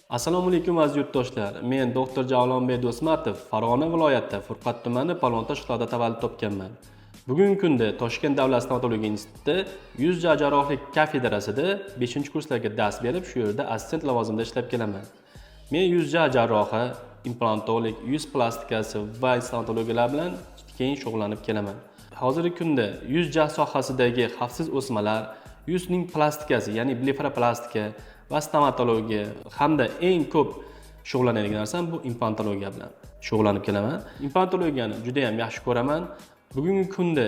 Assalomu alaykum aziz yurtdoshlar. Men doktor Javlonbek Do'smatov, Farg'ona viloyati Furqat tumani Palontosh qishlog'ida tavallud topganman. Bugungi kunda Toshkent davlat stomatologiya institutida yuz jarrohlik kafedrasida 5-kurslarga dars berib, shu yerda assistent lavozimida ishlab kelaman. Men yuz jarrohi, implantolog, yuz plastikasi va stomatologiyalar bilan keng shug'ullanib kelaman. Hozirgi kunda yuz sohasidagi xavfsiz o'smalar, yuzning plastikasi, ya'ni blefaroplastika va stomatologiya hamda eng ko'p shug'ullanadigan narsam bu implantologiya bilan shug'ullanib kelaman. Implantologiyani juda ham yaxshi ko'raman. Bugungi kunda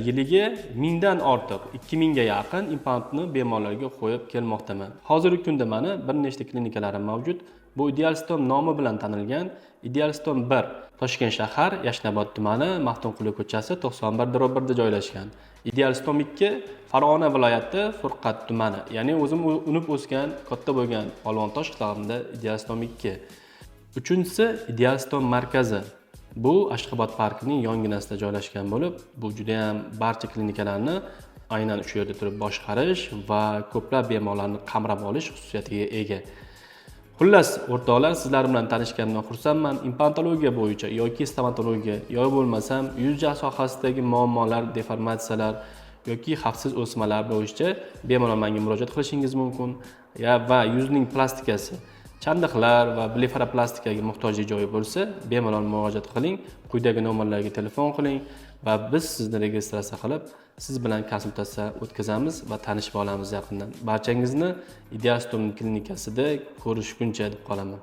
yiliga 1000 dan ortiq, 2000 ga yaqin implantni bemorlarga qo'yib kelmoqdaman. Hozirgi kunda meni bir nechta klinikalarim mavjud. Bu Idealstom nomi bilan tanilgan Idealstom 1 Toshkent shahar, Yashnobod tumani, Maxtumquli ko'chasi 91/1 da joylashgan. Idealstom 2 Farg'ona viloyati Furqat tumani, ya'ni o'zim unib o'sgan, katta bo'lgan Palontosh qishlog'ida Idealstom 2. Uchinchisi Idealstom markazi. Bu Ashxobod parkining yonginasida joylashgan bo'lib, bu juda ham barcha klinikalarni aynan shu yerda turib boshqarish va ko'plab bemorlarni qamrab olish xususiyatiga ega. Xullas, o'rtoqlar, sizlar bilan tanishganimdan xursandman. Implantologiya bo'yicha yoki stomatologiya yoki bo'lmasam yuz sohasidagi muammolar, deformatsiyalar yoki xavfsiz o'smalar bo'yicha bemalol menga murojaat qilishingiz mumkin. Va yuzning plastikasi, chandiqlar va blefaroplastikaga muhtoj joyi bo'lsa, bemalol murojaat qiling. Quyidagi nomerlarga telefon qiling va biz sizni registratsiya qilib, siz bilan konsultatsiya o'tkazamiz va tanishib olamiz yaqindan. Barchangizni Idealstom klinikasida ko'rishguncha deb qolaman.